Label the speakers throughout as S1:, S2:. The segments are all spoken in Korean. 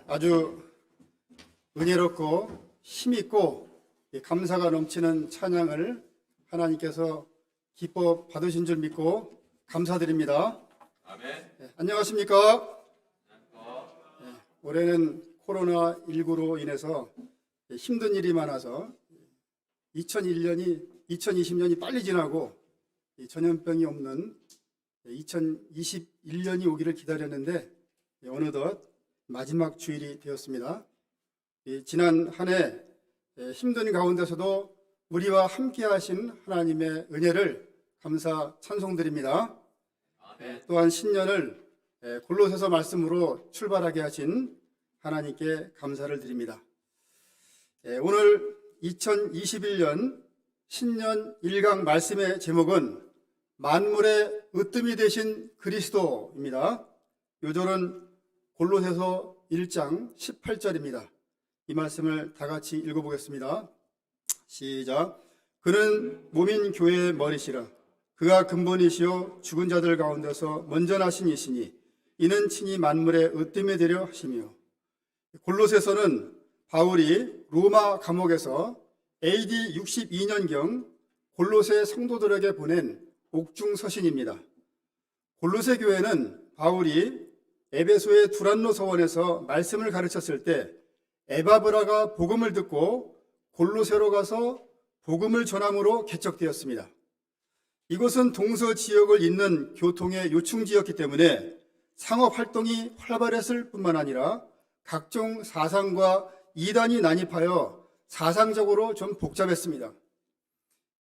S1: 아주 은혜롭고 힘있고 감사가 넘치는 찬양을 하나님께서 기뻐 받으신 줄 믿고 감사드립니다.
S2: 아멘.
S1: 안녕하십니까? 올해는 코로나19로 인해서 힘든 일이 많아서 2020년이 빨리 지나고 전염병이 없는 2021년이 오기를 기다렸는데 어느덧 마지막 주일이 되었습니다. 지난 한 해 힘든 가운데서도 우리와 함께 하신 하나님의 은혜를 감사 찬송드립니다. 또한 신년을 골로새서 말씀으로 출발하게 하신 하나님께 감사를 드립니다. 오늘 2021년 신년 1강 말씀의 제목은 만물의 으뜸이 되신 그리스도입니다. 요절은 골로새서 1장 18절입니다. 이 말씀을 다 같이 읽어보겠습니다. 시작. 그는 몸인 교회의 머리시라. 그가 근본이시요 죽은 자들 가운데서 먼저 나신 이시니 이는 친히 만물의 으뜸이 되려 하시며. 골로새서는 바울이 로마 감옥에서 AD 62년경 골로새 성도들에게 보낸 옥중 서신입니다. 골로새 교회는 바울이 에베소의 두란노 서원에서 말씀을 가르쳤을 때 에바브라가 복음을 듣고 골로새로 가서 복음을 전함으로 개척되었습니다. 이곳은 동서 지역을 잇는 교통의 요충지였기 때문에 상업 활동이 활발했을 뿐만 아니라 각종 사상과 이단이 난입하여 사상적으로 좀 복잡했습니다.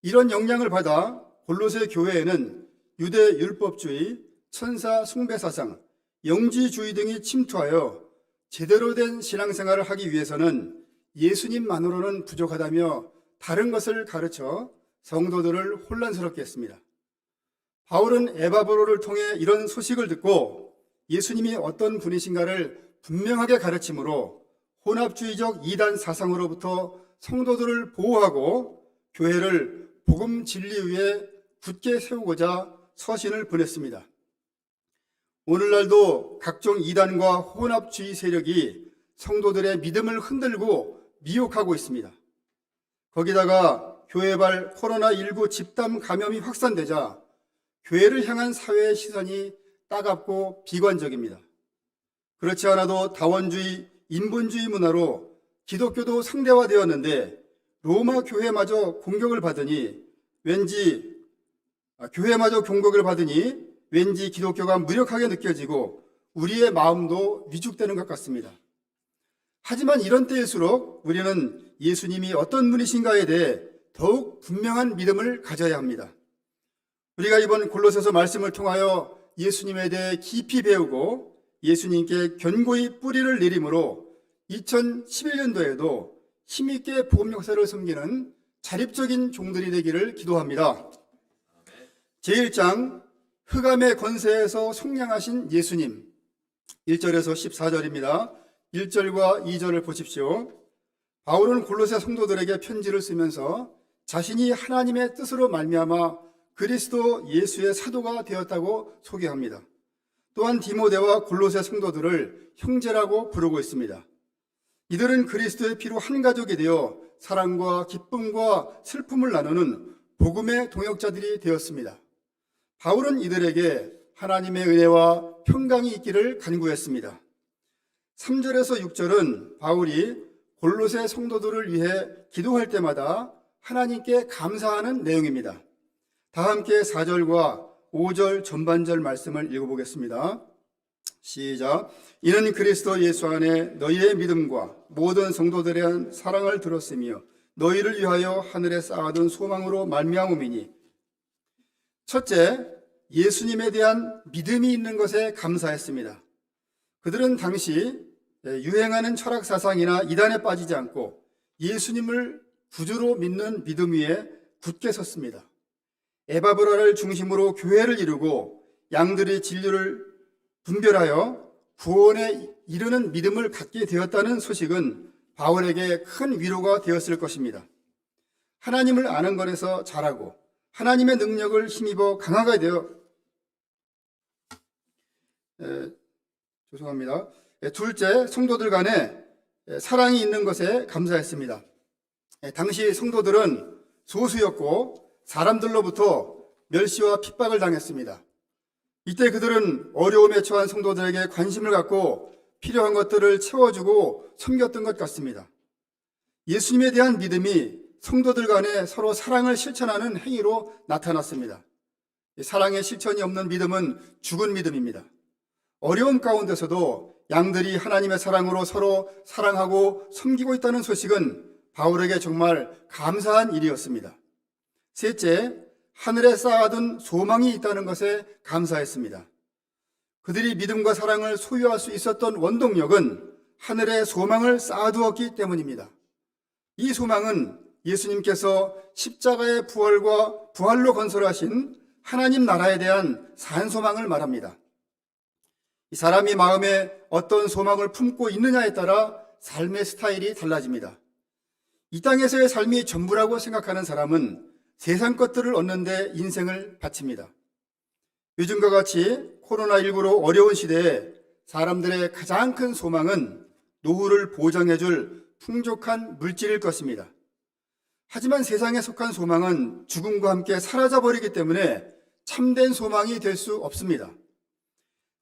S1: 이런 영향을 받아 골로새 교회에는 유대 율법주의, 천사 숭배 사상, 영지주의 등이 침투하여 제대로 된 신앙생활을 하기 위해서는 예수님만으로는 부족하다며 다른 것을 가르쳐 성도들을 혼란스럽게 했습니다. 바울은 에바브로를 통해 이런 소식을 듣고 예수님이 어떤 분이신가를 분명하게 가르치므로 혼합주의적 이단 사상으로부터 성도들을 보호하고 교회를 복음 진리 위에 굳게 세우고자 서신을 보냈습니다. 오늘날도 각종 이단과 혼합주의 세력이 성도들의 믿음을 흔들고 미혹하고 있습니다. 거기다가 교회발 코로나19 집단 감염이 확산되자 교회를 향한 사회의 시선이 따갑고 비관적입니다. 그렇지 않아도 다원주의, 인본주의 문화로 기독교도 상대화되었는데 로마 교회마저 공격을 받으니 왠지 기독교가 무력하게 느껴지고 우리의 마음도 위축되는 것 같습니다. 하지만 이런 때일수록 우리는 예수님이 어떤 분이신가에 대해 더욱 분명한 믿음을 가져야 합니다. 우리가 이번 골로새서 말씀을 통하여 예수님에 대해 깊이 배우고 예수님께 견고히 뿌리를 내림으로 2011년도에도 힘있게 복음 역사를 섬기는 자립적인 종들이 되기를 기도합니다. 제1장 흑암의 권세에서 속량하신 예수님 1절에서 14절입니다. 1절과 2절을 보십시오. 바울은 골로새 성도들에게 편지를 쓰면서 자신이 하나님의 뜻으로 말미암아 그리스도 예수의 사도가 되었다고 소개합니다. 또한 디모데와 골로새 성도들을 형제라고 부르고 있습니다. 이들은 그리스도의 피로 한 가족이 되어 사랑과 기쁨과 슬픔을 나누는 복음의 동역자들이 되었습니다. 바울은 이들에게 하나님의 은혜와 평강이 있기를 간구했습니다. 3절에서 6절은 바울이 골로새 성도들을 위해 기도할 때마다 하나님께 감사하는 내용입니다. 다 함께 4절과 5절 전반절 말씀을 읽어보겠습니다. 시작. 이는 그리스도 예수 안에 너희의 믿음과 모든 성도들에 대한 사랑을 들었으며 너희를 위하여 하늘에 쌓아둔 소망으로 말미암음이니. 첫째, 예수님에 대한 믿음이 있는 것에 감사했습니다. 그들은 당시 유행하는 철학 사상이나 이단에 빠지지 않고 예수님을 구주로 믿는 믿음 위에 굳게 섰습니다. 에바브라를 중심으로 교회를 이루고 양들의 진리를 분별하여 구원에 이르는 믿음을 갖게 되었다는 소식은 바울에게 큰 위로가 되었을 것입니다. 하나님을 아는 것에서 자라고 하나님의 능력을 힘입어 강하게 되어 죄송합니다. 둘째, 성도들 간에 사랑이 있는 것에 감사했습니다. 당시 성도들은 소수였고 사람들로부터 멸시와 핍박을 당했습니다. 이때 그들은 어려움에 처한 성도들에게 관심을 갖고 필요한 것들을 채워주고 섬겼던 것 같습니다. 예수님에 대한 믿음이 성도들 간에 서로 사랑을 실천하는 행위로 나타났습니다. 사랑의 실천이 없는 믿음은 죽은 믿음입니다. 어려움 가운데서도 양들이 하나님의 사랑으로 서로 사랑하고 섬기고 있다는 소식은 바울에게 정말 감사한 일이었습니다. 셋째, 하늘에 쌓아둔 소망이 있다는 것에 감사했습니다. 그들이 믿음과 사랑을 소유할 수 있었던 원동력은 하늘에 소망을 쌓아두었기 때문입니다. 이 소망은 예수님께서 십자가의 부활로 건설하신 하나님 나라에 대한 산소망을 말합니다. 이 사람이 마음에 어떤 소망을 품고 있느냐에 따라 삶의 스타일이 달라집니다. 이 땅에서의 삶이 전부라고 생각하는 사람은 세상 것들을 얻는데 인생을 바칩니다. 요즘과 같이 코로나19로 어려운 시대에 사람들의 가장 큰 소망은 노후를 보장해줄 풍족한 물질일 것입니다. 하지만 세상에 속한 소망은 죽음과 함께 사라져버리기 때문에 참된 소망이 될 수 없습니다.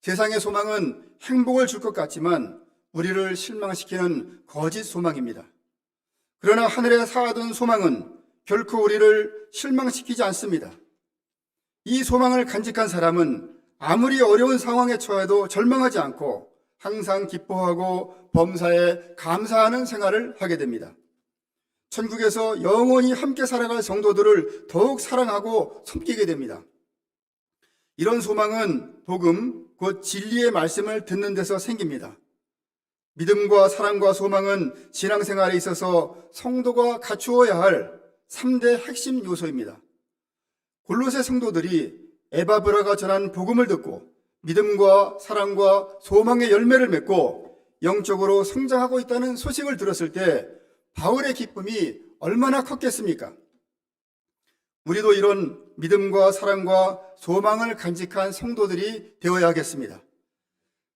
S1: 세상의 소망은 행복을 줄 것 같지만 우리를 실망시키는 거짓 소망입니다. 그러나 하늘에 쌓아둔 소망은 결코 우리를 실망시키지 않습니다. 이 소망을 간직한 사람은 아무리 어려운 상황에 처해도 절망하지 않고 항상 기뻐하고 범사에 감사하는 생활을 하게 됩니다. 천국에서 영원히 함께 살아갈 성도들을 더욱 사랑하고 섬기게 됩니다. 이런 소망은 복음, 곧 진리의 말씀을 듣는 데서 생깁니다. 믿음과 사랑과 소망은 신앙생활에 있어서 성도가 갖추어야 할 3대 핵심 요소입니다. 골로새 성도들이 에바브라가 전한 복음을 듣고 믿음과 사랑과 소망의 열매를 맺고 영적으로 성장하고 있다는 소식을 들었을 때 바울의 기쁨이 얼마나 컸겠습니까? 우리도 이런 믿음과 사랑과 소망을 간직한 성도들이 되어야겠습니다.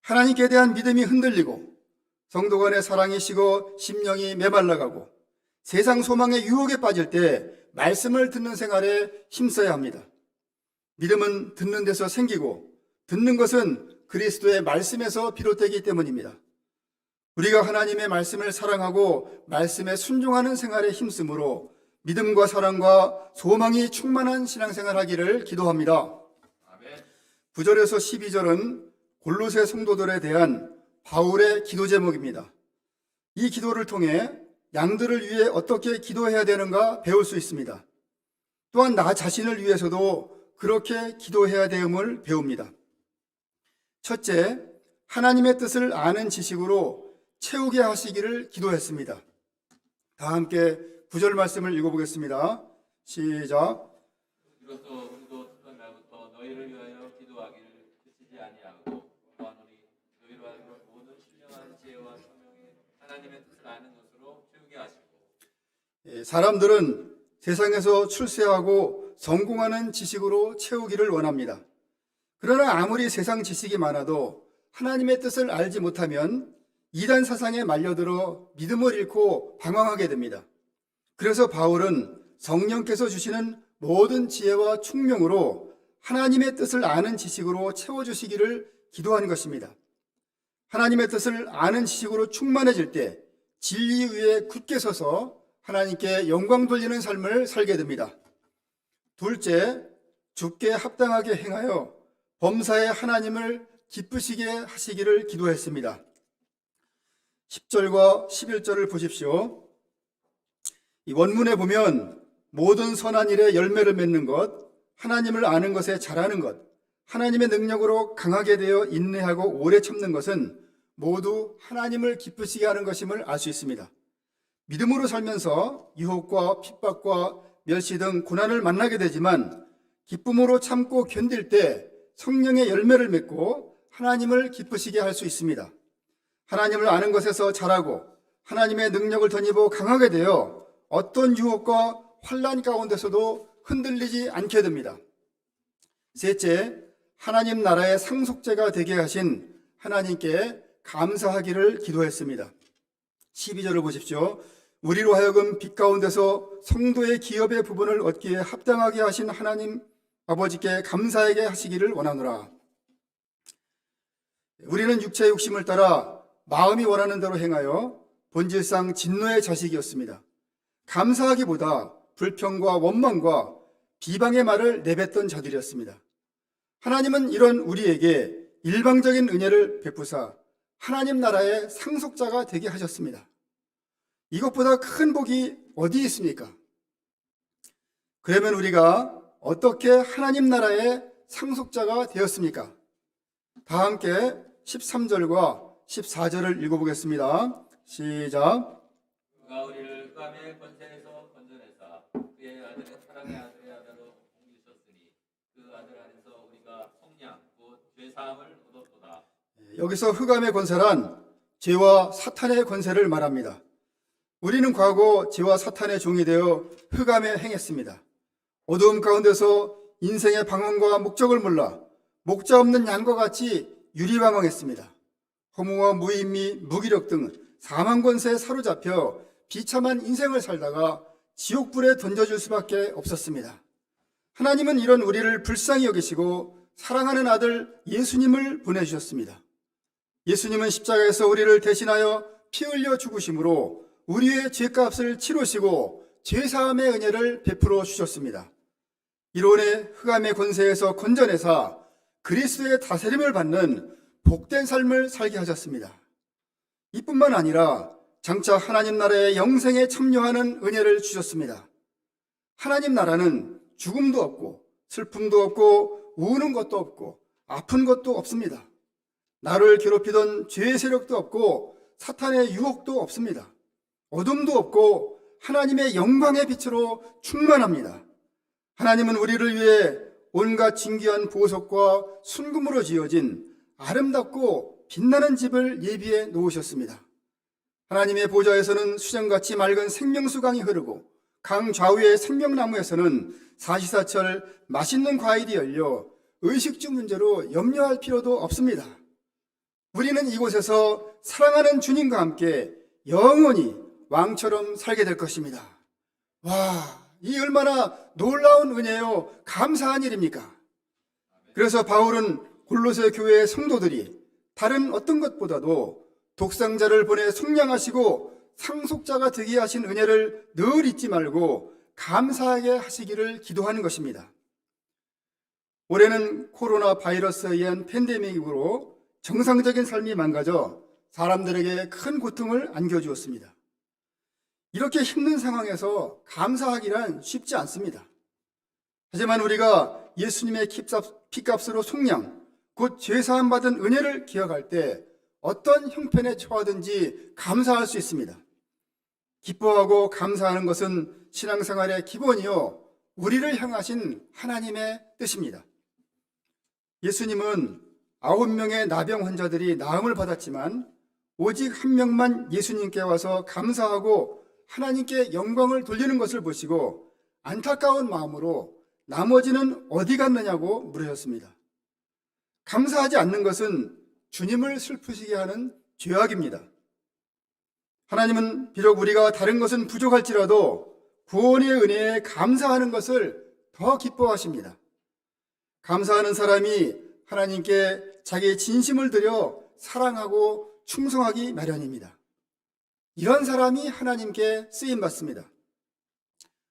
S1: 하나님께 대한 믿음이 흔들리고 성도 간의 사랑이 식어 심령이 메말라가고 세상 소망의 유혹에 빠질 때 말씀을 듣는 생활에 힘써야 합니다. 믿음은 듣는 데서 생기고 듣는 것은 그리스도의 말씀에서 비롯되기 때문입니다. 우리가 하나님의 말씀을 사랑하고 말씀에 순종하는 생활에 힘쓰므로 믿음과 사랑과 소망이 충만한 신앙생활하기를 기도합니다. 9절에서 12절은 골로새 성도들에 대한 바울의 기도 제목입니다. 이 기도를 통해 양들을 위해 어떻게 기도해야 되는가 배울 수 있습니다. 또한 나 자신을 위해서도 그렇게 기도해야 됨을 배웁니다. 첫째, 하나님의 뜻을 아는 지식으로 채우게 하시기를 기도했습니다. 다 함께 9절 말씀을 읽어보겠습니다. 시작.
S2: 이로써 우리도 특한 날부터 너희를 위하여 기도하기를 그치지 아니하고 구하노니 너희로 하여금 모든 신령한 지혜와 소명에 하나님의 뜻을 아는 것으로 채우게 하시고.
S1: 사람들은 세상에서 출세하고 성공하는 지식으로 채우기를 원합니다. 그러나 아무리 세상 지식이 많아도 하나님의 뜻을 알지 못하면 이단 사상에 말려들어 믿음을 잃고 방황하게 됩니다. 그래서 바울은 성령께서 주시는 모든 지혜와 총명으로 하나님의 뜻을 아는 지식으로 채워주시기를 기도하는 것입니다. 하나님의 뜻을 아는 지식으로 충만해질 때 진리 위에 굳게 서서 하나님께 영광 돌리는 삶을 살게 됩니다. 둘째, 주께 합당하게 행하여 범사에 하나님을 기쁘시게 하시기를 기도했습니다. 10절과 11절을 보십시오. 이 원문에 보면 모든 선한 일에 열매를 맺는 것, 하나님을 아는 것에 잘하는 것, 하나님의 능력으로 강하게 되어 인내하고 오래 참는 것은 모두 하나님을 기쁘시게 하는 것임을 알 수 있습니다. 믿음으로 살면서 유혹과 핍박과 멸시 등 고난을 만나게 되지만 기쁨으로 참고 견딜 때 성령의 열매를 맺고 하나님을 기쁘시게 할 수 있습니다. 하나님을 아는 것에서 자라고 하나님의 능력을 덧입어 강하게 되어 어떤 유혹과 환난 가운데서도 흔들리지 않게 됩니다. 셋째, 하나님 나라의 상속자가 되게 하신 하나님께 감사하기를 기도했습니다. 12절을 보십시오. 우리로 하여금 빛 가운데서 성도의 기업의 부분을 얻기에 합당하게 하신 하나님 아버지께 감사하게 하시기를 원하노라. 우리는 육체의 욕심을 따라 마음이 원하는 대로 행하여 본질상 진노의 자식이었습니다. 감사하기보다 불평과 원망과 비방의 말을 내뱉던 자들이었습니다. 하나님은 이런 우리에게 일방적인 은혜를 베푸사 하나님 나라의 상속자가 되게 하셨습니다. 이것보다 큰 복이 어디 있습니까? 그러면 우리가 어떻게 하나님 나라의 상속자가 되었습니까? 다 함께 13절과 14절을 읽어보겠습니다. 시작.
S2: 그가 우리를 흑암의 권세에서 건져내사 그의 아들의 사랑의 아들의 아들로 옮기셨으니 그 아들 안에서 우리가 속량 곧 죄사함을 얻었도다.
S1: 여기서 흑암의 권세란 죄와 사탄의 권세를 말합니다. 우리는 과거 죄와 사탄의 종이 되어 흑암에 행했습니다. 어두움 가운데서 인생의 방향과 목적을 몰라 목자 없는 양과 같이 유리방황했습니다. 허무와 무의미, 무기력 등 사망 권세에 사로잡혀 비참한 인생을 살다가 지옥불에 던져질 수밖에 없었습니다. 하나님은 이런 우리를 불쌍히 여기시고 사랑하는 아들 예수님을 보내주셨습니다. 예수님은 십자가에서 우리를 대신하여 피 흘려 죽으심으로 우리의 죄값을 치르시고 죄사함의 은혜를 베풀어 주셨습니다. 이론의 흑암의 권세에서 건져내사 그리스도의 다스림을 받는 복된 삶을 살게 하셨습니다. 이뿐만 아니라 장차 하나님 나라의 영생에 참여하는 은혜를 주셨습니다. 하나님 나라는 죽음도 없고 슬픔도 없고 우는 것도 없고 아픈 것도 없습니다. 나를 괴롭히던 죄의 세력도 없고 사탄의 유혹도 없습니다. 어둠도 없고 하나님의 영광의 빛으로 충만합니다. 하나님은 우리를 위해 온갖 진귀한 보석과 순금으로 지어진 아름답고 빛나는 집을 예비해 놓으셨습니다. 하나님의 보좌에서는 수정같이 맑은 생명수강이 흐르고 강 좌우의 생명나무에서는 사시사철 맛있는 과일이 열려 의식주 문제로 염려할 필요도 없습니다. 우리는 이곳에서 사랑하는 주님과 함께 영원히 왕처럼 살게 될 것입니다. 와, 이 얼마나 놀라운 은혜요, 감사한 일입니까? 그래서 바울은 골로새 교회의 성도들이 다른 어떤 것보다도 독상자를 보내 속량하시고 상속자가 되게 하신 은혜를 늘 잊지 말고 감사하게 하시기를 기도하는 것입니다. 올해는 코로나 바이러스에 의한 팬데믹으로 정상적인 삶이 망가져 사람들에게 큰 고통을 안겨주었습니다. 이렇게 힘든 상황에서 감사하기란 쉽지 않습니다. 하지만 우리가 예수님의 피값으로 속량, 곧 죄사함 받은 은혜를 기억할 때 어떤 형편에 처하든지 감사할 수 있습니다. 기뻐하고 감사하는 것은 신앙생활의 기본이요, 우리를 향하신 하나님의 뜻입니다. 예수님은 9명의 나병 환자들이 나음을 받았지만 오직 한 명만 예수님께 와서 감사하고 하나님께 영광을 돌리는 것을 보시고 안타까운 마음으로 나머지는 어디 갔느냐고 물으셨습니다. 감사하지 않는 것은 주님을 슬프시게 하는 죄악입니다. 하나님은 비록 우리가 다른 것은 부족할지라도 구원의 은혜에 감사하는 것을 더 기뻐하십니다. 감사하는 사람이 하나님께 자기의 진심을 들여 사랑하고 충성하기 마련입니다. 이런 사람이 하나님께 쓰임받습니다.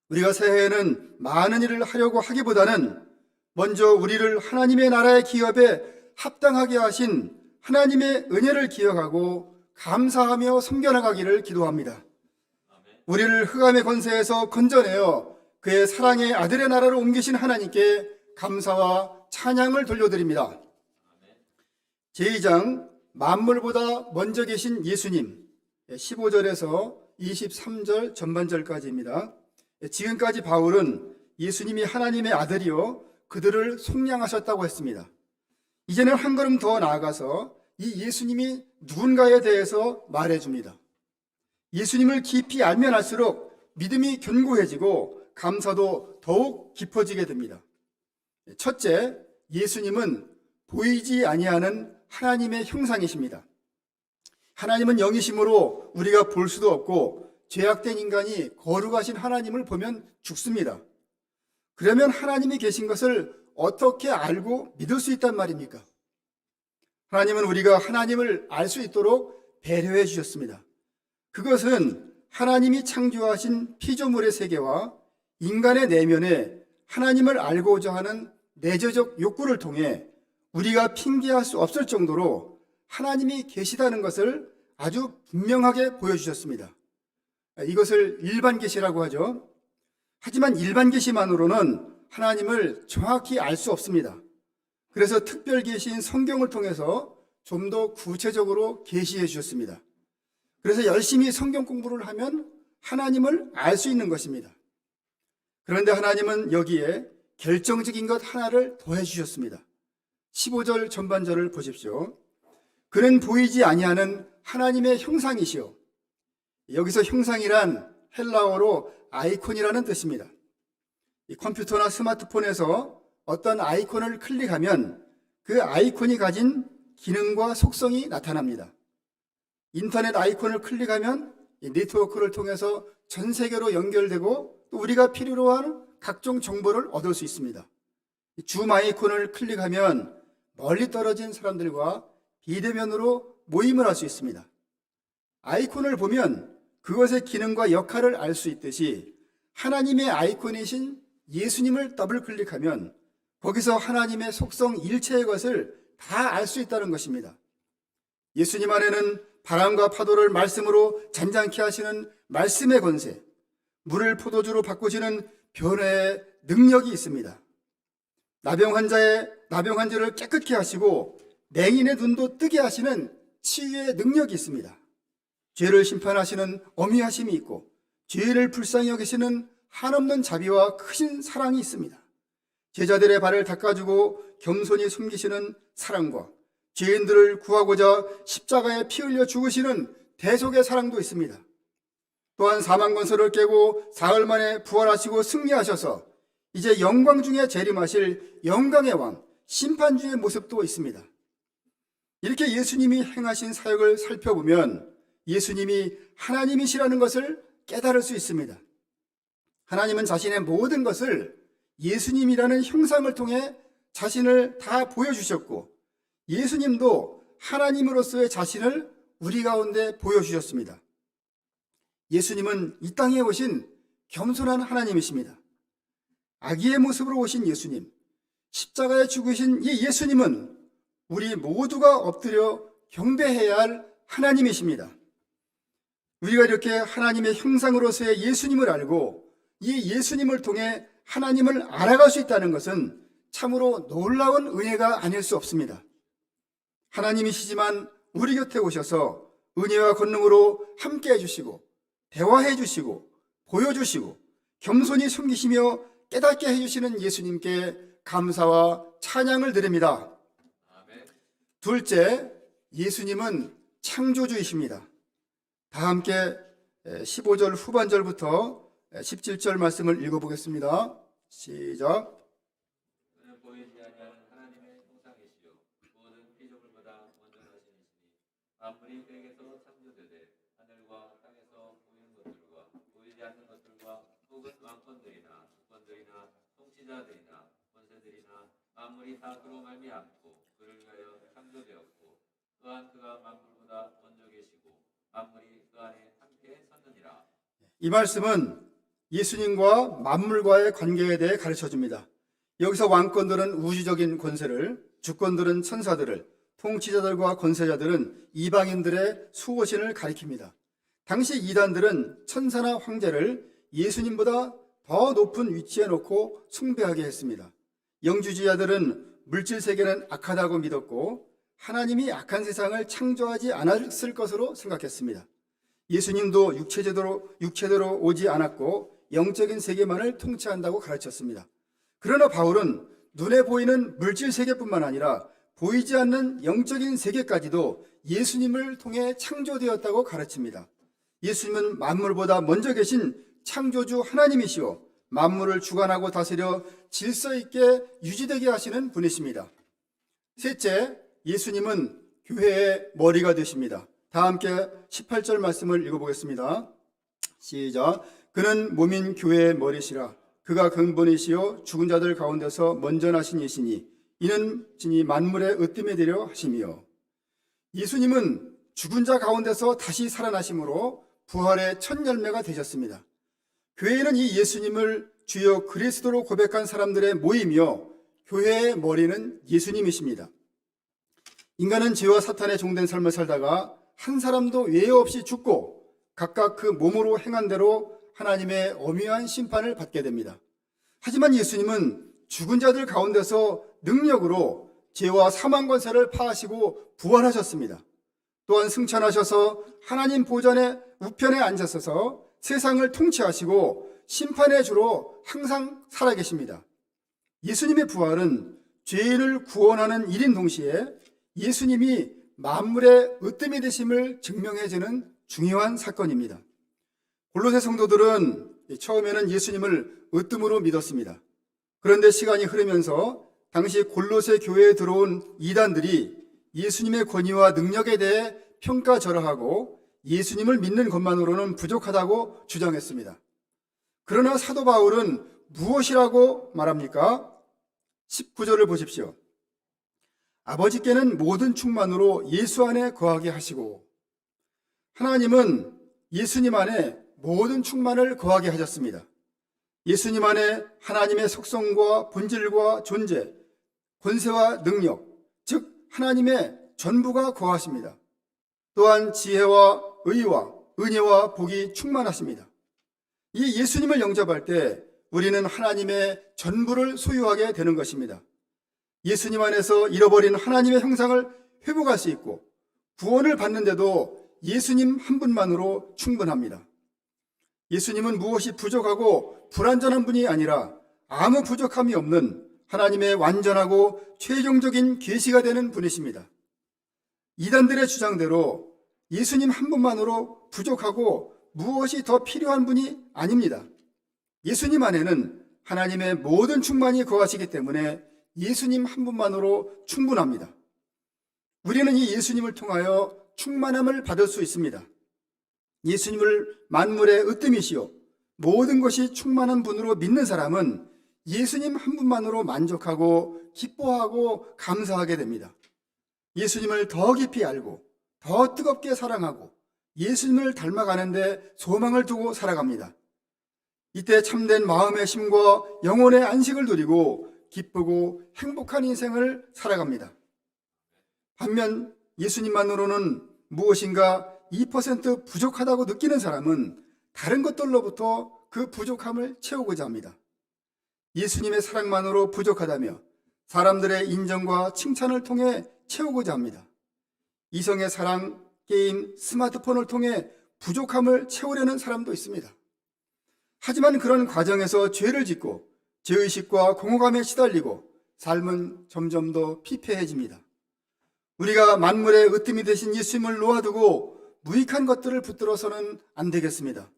S1: 우리가 새해에는 많은 일을 하려고 하기보다는 먼저 우리를 하나님의 나라의 기업에 합당하게 하신 하나님의 은혜를 기억하고 감사하며 섬겨나가기를 기도합니다. 우리를 흑암의 권세에서 건져내어 그의 사랑의 아들의 나라로 옮기신 하나님께 감사와 찬양을 돌려드립니다. 제2장 만물보다 먼저 계신 예수님 15절에서 23절 전반절까지입니다. 지금까지 바울은 예수님이 하나님의 아들이요 그들을 속량하셨다고 했습니다. 이제는 한 걸음 더 나아가서 이 예수님이 누군가에 대해서 말해줍니다. 예수님을 깊이 알면 알수록 믿음이 견고해지고 감사도 더욱 깊어지게 됩니다. 첫째, 예수님은 보이지 아니하는 하나님의 형상이십니다. 하나님은 영이심으로 우리가 볼 수도 없고 죄악된 인간이 거룩하신 하나님을 보면 죽습니다. 그러면 하나님이 계신 것을 어떻게 알고 믿을 수 있단 말입니까? 하나님은 우리가 하나님을 알 수 있도록 배려해 주셨습니다. 그것은 하나님이 창조하신 피조물의 세계와 인간의 내면에 하나님을 알고자 하는 내재적 욕구를 통해 우리가 핑계할 수 없을 정도로 하나님이 계시다는 것을 아주 분명하게 보여주셨습니다. 이것을 일반 계시라고 하죠. 하지만 일반 계시만으로는 하나님을 정확히 알 수 없습니다. 그래서 특별 계시인 성경을 통해서 좀 더 구체적으로 계시해 주셨습니다. 그래서 열심히 성경 공부를 하면 하나님을 알 수 있는 것입니다. 그런데 하나님은 여기에 결정적인 것 하나를 더해 주셨습니다. 15절 전반절을 보십시오. 그는 보이지 아니하는 하나님의 형상이시오. 여기서 형상이란 헬라어로 아이콘이라는 뜻입니다. 이 컴퓨터나 스마트폰에서 어떤 아이콘을 클릭하면 그 아이콘이 가진 기능과 속성이 나타납니다. 인터넷 아이콘을 클릭하면 이 네트워크를 통해서 전 세계로 연결되고 또 우리가 필요로 하는 각종 정보를 얻을 수 있습니다. 줌 아이콘을 클릭하면 멀리 떨어진 사람들과 비대면으로 모임을 할 수 있습니다. 아이콘을 보면 그것의 기능과 역할을 알 수 있듯이 하나님의 아이콘이신 예수님을 더블 클릭하면 거기서 하나님의 속성 일체의 것을 다 알 수 있다는 것입니다. 예수님 안에는 바람과 파도를 말씀으로 잔잔케 하시는 말씀의 권세, 물을 포도주로 바꾸시는 변화의 능력이 있습니다. 나병 환자를 깨끗게 하시고 맹인의 눈도 뜨게 하시는 치유의 능력이 있습니다. 죄를 심판하시는 엄위하심이 있고 죄를 불쌍히 여기시는 한없는 자비와 크신 사랑이 있습니다. 제자들의 발을 닦아주고 겸손히 숨기시는 사랑과 죄인들을 구하고자 십자가에 피 흘려 죽으시는 대속의 사랑도 있습니다. 또한 사망 권세를 깨고 사흘 만에 부활하시고 승리하셔서 이제 영광 중에 재림하실 영광의 왕, 심판주의 모습도 있습니다. 이렇게 예수님이 행하신 사역을 살펴보면 예수님이 하나님이시라는 것을 깨달을 수 있습니다. 하나님은 자신의 모든 것을 예수님이라는 형상을 통해 자신을 다 보여주셨고 예수님도 하나님으로서의 자신을 우리 가운데 보여주셨습니다. 예수님은 이 땅에 오신 겸손한 하나님이십니다. 아기의 모습으로 오신 예수님, 십자가에 죽으신 이 예수님은 우리 모두가 엎드려 경배해야 할 하나님이십니다. 우리가 이렇게 하나님의 형상으로서의 예수님을 알고 이 예수님을 통해 하나님을 알아갈 수 있다는 것은 참으로 놀라운 은혜가 아닐 수 없습니다. 하나님이시지만 우리 곁에 오셔서 은혜와 권능으로 함께 해주시고 대화해 주시고 보여주시고 겸손히 숨기시며 깨닫게 해주시는 예수님께 감사와 찬양을 드립니다. 둘째, 예수님은 창조주이십니다. 다 함께 15절 후반절부터 17절 말씀을 읽어보겠습니다. 시작.
S2: 그는 보이지 아니하는 하나님의 형상이시요 모든 피조물보다 먼저 하시니시니 만물이 그에게서 창조되되 하늘과 땅에서 보이는 것들과 보이지 않는 것들과 혹은 왕권들이나 주권들이나 통치자들이나 권세들이나 만물이 다 그로 말미암고 그를 위하여 창조되었고 또한 그가 만물보다 먼저 계시고 만물이 그 안에 함께 섰느니라.
S1: 이 말씀은 예수님과 만물과의 관계에 대해 가르쳐줍니다. 여기서 왕권들은 우주적인 권세를, 주권들은 천사들을, 통치자들과 권세자들은 이방인들의 수호신을 가리킵니다. 당시 이단들은 천사나 황제를 예수님보다 더 높은 위치에 놓고 숭배하게 했습니다. 영주주의자들은 물질 세계는 악하다고 믿었고 하나님이 악한 세상을 창조하지 않았을 것으로 생각했습니다. 예수님도 육체대로 오지 않았고 영적인 세계만을 통치한다고 가르쳤습니다. 그러나 바울은 눈에 보이는 물질 세계뿐만 아니라 보이지 않는 영적인 세계까지도 예수님을 통해 창조되었다고 가르칩니다. 예수님은 만물보다 먼저 계신 창조주 하나님이시오 만물을 주관하고 다스려 질서 있게 유지되게 하시는 분이십니다. 셋째, 예수님은 교회의 머리가 되십니다. 다 함께 18절 말씀을 읽어보겠습니다. 시작. 그는 몸인 교회의 머리시라. 그가 근본이시요 죽은 자들 가운데서 먼저 나신 이시니 이는 진이 만물의 으뜸이 되려 하심이요. 예수님은 죽은 자 가운데서 다시 살아나심으로 부활의 첫 열매가 되셨습니다. 교회는 이 예수님을 주여 그리스도로 고백한 사람들의 모임이요, 교회의 머리는 예수님이십니다. 인간은 죄와 사탄에 종된 삶을 살다가 한 사람도 외에 없이 죽고 각각 그 몸으로 행한 대로 하나님의 엄연한 심판을 받게 됩니다. 하지만 예수님은 죽은 자들 가운데서 능력으로 죄와 사망 권세를 파하시고 부활하셨습니다. 또한 승천하셔서 하나님 보좌의 우편에 앉으셔서 세상을 통치하시고 심판의 주로 항상 살아계십니다. 예수님의 부활은 죄인을 구원하는 일인 동시에 예수님이 만물의 으뜸이 되심을 증명해주는 중요한 사건입니다. 골로새 성도들은 처음에는 예수님을 으뜸으로 믿었습니다. 그런데 시간이 흐르면서 당시 골로새 교회에 들어온 이단들이 예수님의 권위와 능력에 대해 평가절하하고 예수님을 믿는 것만으로는 부족하다고 주장했습니다. 그러나 사도 바울은 무엇이라고 말합니까? 19절을 보십시오. 아버지께는 모든 충만으로 예수 안에 거하게 하시고, 하나님은 예수님 안에 모든 충만을 거하게 하셨습니다. 예수님 안에 하나님의 속성과 본질과 존재, 권세와 능력, 즉 하나님의 전부가 거하십니다. 또한 지혜와 의와 은혜와 복이 충만하십니다. 이 예수님을 영접할 때 우리는 하나님의 전부를 소유하게 되는 것입니다. 예수님 안에서 잃어버린 하나님의 형상을 회복할 수 있고 구원을 받는데도 예수님 한 분만으로 충분합니다. 예수님은 무엇이 부족하고 불완전한 분이 아니라 아무 부족함이 없는 하나님의 완전하고 최종적인 계시가 되는 분이십니다. 이단들의 주장대로 예수님 한 분만으로 부족하고 무엇이 더 필요한 분이 아닙니다. 예수님 안에는 하나님의 모든 충만이 거하시기 때문에 예수님 한 분만으로 충분합니다. 우리는 이 예수님을 통하여 충만함을 받을 수 있습니다. 예수님을 만물의 으뜸이시요 모든 것이 충만한 분으로 믿는 사람은 예수님 한 분만으로 만족하고 기뻐하고 감사하게 됩니다. 예수님을 더 깊이 알고 더 뜨겁게 사랑하고 예수님을 닮아가는데 소망을 두고 살아갑니다. 이때 참된 마음의 힘과 영혼의 안식을 누리고 기쁘고 행복한 인생을 살아갑니다. 반면 예수님만으로는 무엇인가 2% 부족하다고 느끼는 사람은 다른 것들로부터 그 부족함을 채우고자 합니다. 예수님의 사랑만으로 부족하다며 사람들의 인정과 칭찬을 통해 채우고자 합니다. 이성의 사랑, 게임, 스마트폰을 통해 부족함을 채우려는 사람도 있습니다. 하지만 그런 과정에서 죄를 짓고 죄의식과 공허감에 시달리고 삶은 점점 더 피폐해집니다. 우리가 만물의 으뜸이 되신 예수님을 놓아두고 무익한 것들을 붙들어서는 안 되겠습니다.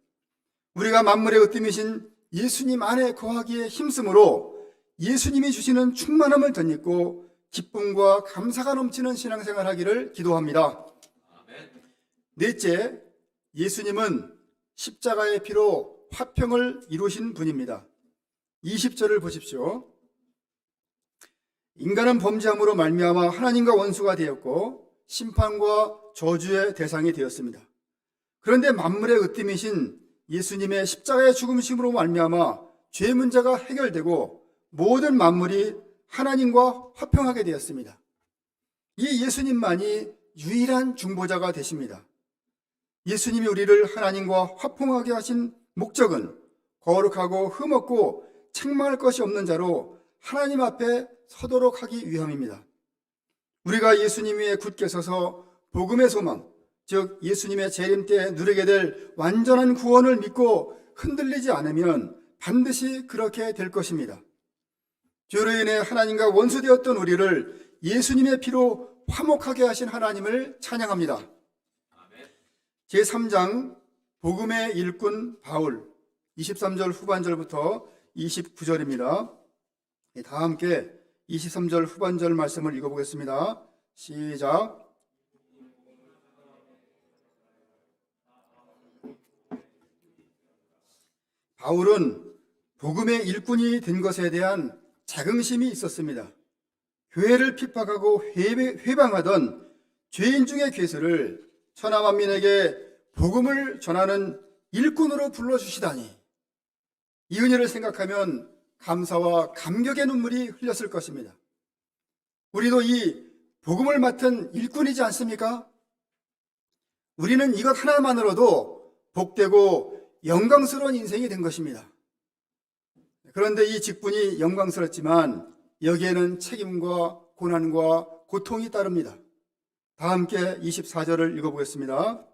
S1: 우리가 만물의 으뜸이신 예수님 안에 거하기에 힘쓰므로 예수님이 주시는 충만함을 덧입고 기쁨과 감사가 넘치는 신앙생활 하기를 기도합니다. 넷째, 예수님은 십자가의 피로 화평을 이루신 분입니다. 20절을 보십시오. 인간은 범죄함으로 말미암아 하나님과 원수가 되었고 심판과 저주의 대상이 되었습니다. 그런데 만물의 으뜸이신 예수님의 십자가의 죽음심으로 말미암아 죄 문제가 해결되고 모든 만물이 하나님과 화평하게 되었습니다. 이 예수님만이 유일한 중보자가 되십니다. 예수님이 우리를 하나님과 화평하게 하신 목적은 거룩하고 흠없고 책망할 것이 없는 자로 하나님 앞에 서도록 하기 위함입니다. 우리가 예수님 위에 굳게 서서 복음의 소망, 즉 예수님의 재림 때 누리게 될 완전한 구원을 믿고 흔들리지 않으면 반드시 그렇게 될 것입니다. 죄로 인해 하나님과 원수되었던 우리를 예수님의 피로 화목하게 하신 하나님을 찬양합니다. 제3장 복음의 일꾼 바울 23절 후반절부터 29절입니다. 다 함께 23절 후반절 말씀을 읽어보겠습니다. 시작. 바울은 복음의 일꾼이 된 것에 대한 자긍심이 있었습니다. 교회를 핍박하고 회방하던 죄인 중의 괴수를 천하만민에게 복음을 전하는 일꾼으로 불러주시다니, 이 은혜를 생각하면 감사와 감격의 눈물이 흘렸을 것입니다. 우리도 이 복음을 맡은 일꾼이지 않습니까? 우리는 이것 하나만으로도 복되고 영광스러운 인생이 된 것입니다. 그런데 이 직분이 영광스럽지만 여기에는 책임과 고난과 고통이 따릅니다. 다 함께 24절을 읽어보겠습니다.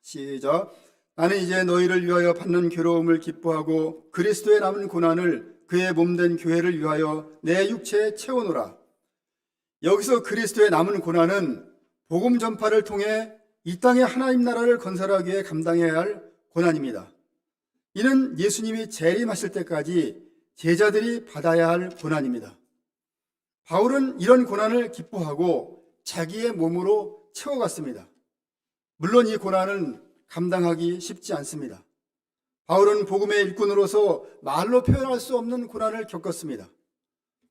S1: 시작. 나는 이제 너희를 위하여 받는 괴로움을 기뻐하고 그리스도의 남은 고난을 그의 몸된 교회를 위하여 내 육체에 채우노라. 여기서 그리스도의 남은 고난은 복음 전파를 통해 이 땅에 하나님 나라를 건설하기 위해 감당해야 할 고난입니다. 이는 예수님이 재림하실 때까지 제자들이 받아야 할 고난입니다. 바울은 이런 고난을 기뻐하고 자기의 몸으로 채워갔습니다. 물론 이 고난은 감당하기 쉽지 않습니다. 바울은 복음의 일꾼으로서 말로 표현할 수 없는 고난을 겪었습니다.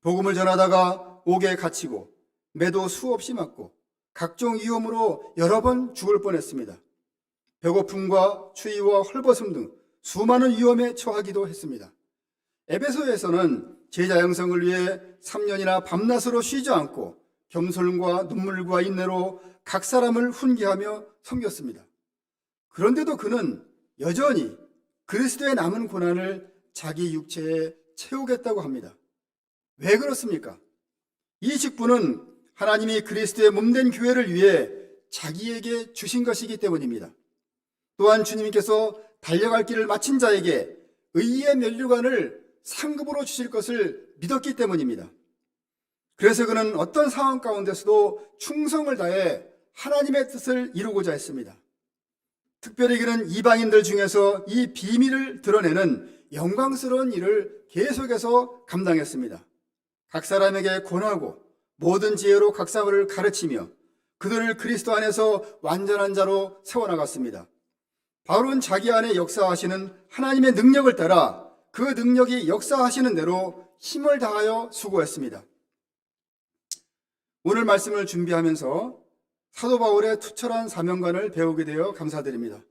S1: 복음을 전하다가 옥에 갇히고 매도 수없이 맞고 각종 위험으로 여러 번 죽을 뻔했습니다. 배고픔과 추위와 헐벗음 등 수많은 위험에 처하기도 했습니다. 에베소에서는 제자 양성을 위해 3년이나 밤낮으로 쉬지 않고 겸손과 눈물과 인내로 각 사람을 훈계하며 섬겼습니다. 그런데도 그는 여전히 그리스도의 남은 고난을 자기 육체에 채우겠다고 합니다. 왜 그렇습니까? 이 직분은 하나님이 그리스도의 몸된 교회를 위해 자기에게 주신 것이기 때문입니다. 또한 주님께서 달려갈 길을 마친 자에게 의의 면류관을 상급으로 주실 것을 믿었기 때문입니다. 그래서 그는 어떤 상황 가운데서도 충성을 다해 하나님의 뜻을 이루고자 했습니다. 특별히 그는 이방인들 중에서 이 비밀을 드러내는 영광스러운 일을 계속해서 감당했습니다. 각 사람에게 권하고 모든 지혜로 각 사람을 가르치며 그들을 그리스도 안에서 완전한 자로 세워나갔습니다. 바울은 자기 안에 역사하시는 하나님의 능력을 따라 그 능력이 역사하시는 대로 힘을 다하여 수고했습니다. 오늘 말씀을 준비하면서 사도 바울의 투철한 사명관을 배우게 되어 감사드립니다.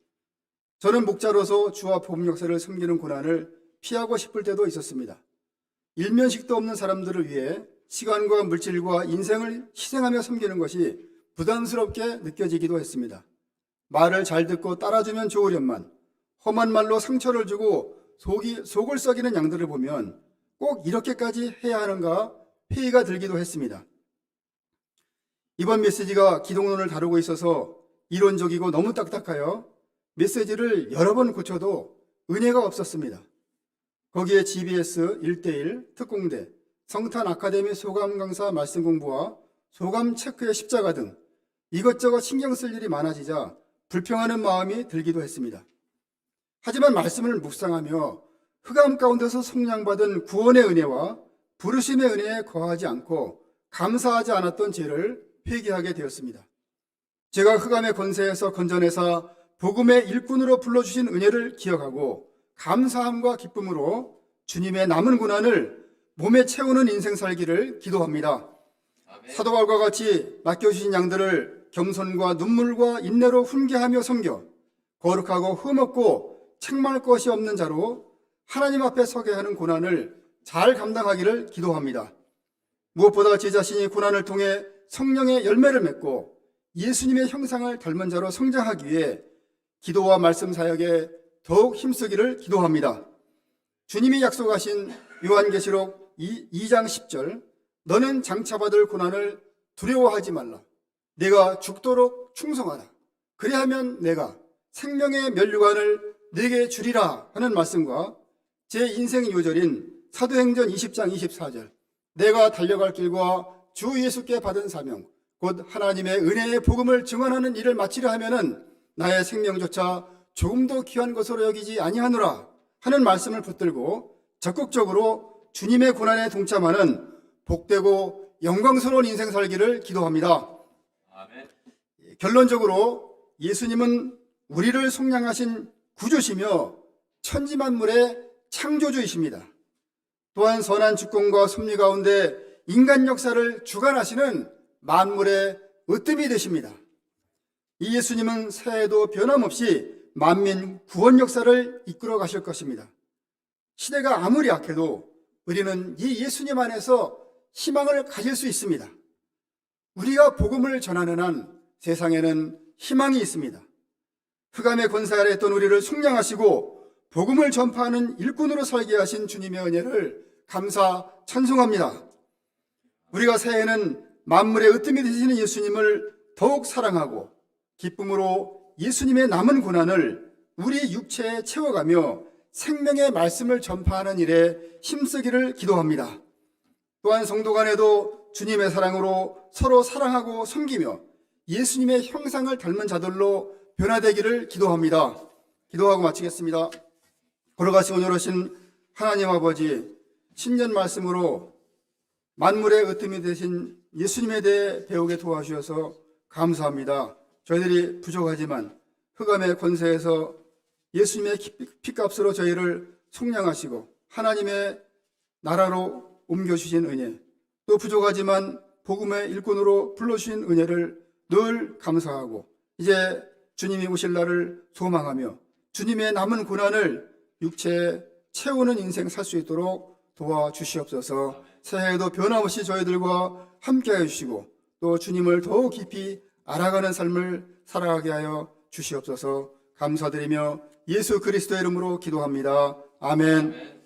S1: 저는 목자로서 주와 복음 역사를 섬기는 고난을 피하고 싶을 때도 있었습니다. 일면식도 없는 사람들을 위해 시간과 물질과 인생을 희생하며 섬기는 것이 부담스럽게 느껴지기도 했습니다. 말을 잘 듣고 따라주면 좋으련만 험한 말로 상처를 주고 속을 썩이는 양들을 보면 꼭 이렇게까지 해야 하는가 회의가 들기도 했습니다. 이번 메시지가 기독론을 다루고 있어서 이론적이고 너무 딱딱하여 메시지를 여러 번 고쳐도 은혜가 없었습니다. 거기에 GBS 1:1 특공대, 성탄 아카데미 소감 강사 말씀 공부와 소감 체크의 십자가 등 이것저것 신경 쓸 일이 많아지자 불평하는 마음이 들기도 했습니다. 하지만 말씀을 묵상하며 흑암 가운데서 속량받은 구원의 은혜와 부르심의 은혜에 거하지 않고 감사하지 않았던 죄를 회개하게 되었습니다. 제가 흑암의 권세에서 건져내사 복음의 일꾼으로 불러주신 은혜를 기억하고 감사함과 기쁨으로 주님의 남은 고난을 몸에 채우는 인생 살기를 기도합니다.
S2: 아멘.
S1: 사도 바울과 같이 맡겨주신 양들을 겸손과 눈물과 인내로 훈계하며 섬겨 거룩하고 흠없고 책망할 것이 없는 자로 하나님 앞에 서게 하는 고난을 잘 감당하기를 기도합니다. 무엇보다 제 자신이 고난을 통해 성령의 열매를 맺고 예수님의 형상을 닮은 자로 성장하기 위해 기도와 말씀 사역에 더욱 힘쓰기를 기도합니다. 주님이 약속하신 요한계시록 2장 10절, 너는 장차받을 고난을 두려워하지 말라. 내가 죽도록 충성하라. 그리하면 내가 생명의 면류관을 네게 주리라 하는 말씀과 제 인생 요절인 사도행전 20장 24절, 내가 달려갈 길과 주 예수께 받은 사명, 곧 하나님의 은혜의 복음을 증언하는 일을 마치려 하면은 나의 생명조차 조금도 귀한 것으로 여기지 아니하노라 하는 말씀을 붙들고 적극적으로 주님의 고난에 동참하는 복되고 영광스러운 인생 살기를 기도합니다. 결론적으로 예수님은 우리를 속량하신 구주시며 천지만물의 창조주이십니다. 또한 선한 주권과 섭리 가운데 인간 역사를 주관하시는 만물의 으뜸이 되십니다. 이 예수님은 새해에도 변함없이 만민 구원 역사를 이끌어 가실 것입니다. 시대가 아무리 악해도 우리는 이 예수님 안에서 희망을 가질 수 있습니다. 우리가 복음을 전하는 한 세상에는 희망이 있습니다. 흑암의 권세 아래 있던 우리를 속량하시고 복음을 전파하는 일꾼으로 살게 하신 주님의 은혜를 감사 찬송합니다. 우리가 새해에는 만물의 으뜸이 되시는 예수님을 더욱 사랑하고 기쁨으로 예수님의 남은 고난을 우리 육체에 채워가며 생명의 말씀을 전파하는 일에 힘쓰기를 기도합니다. 또한 성도 간에도 주님의 사랑으로 서로 사랑하고 섬기며 예수님의 형상을 닮은 자들로 변화되기를 기도합니다. 기도하고 마치겠습니다. 걸어가시고 온유하신 하나님 아버지, 신년 말씀으로 만물의 으뜸이 되신 예수님에 대해 배우게 도와주셔서 감사합니다. 저희들이 부족하지만 흑암의 권세에서 예수님의 피값으로 저희를 속량하시고 하나님의 나라로 옮겨주신 은혜, 또 부족하지만 복음의 일꾼으로 불러주신 은혜를 늘 감사하고 이제 주님이 오실 날을 소망하며 주님의 남은 고난을 육체에 채우는 인생 살 수 있도록 도와주시옵소서. 새해에도 변함없이 저희들과 함께해 주시고 또 주님을 더욱 깊이 알아가는 삶을 살아가게 하여 주시옵소서. 감사드리며 예수 그리스도의 이름으로 기도합니다. 아멘.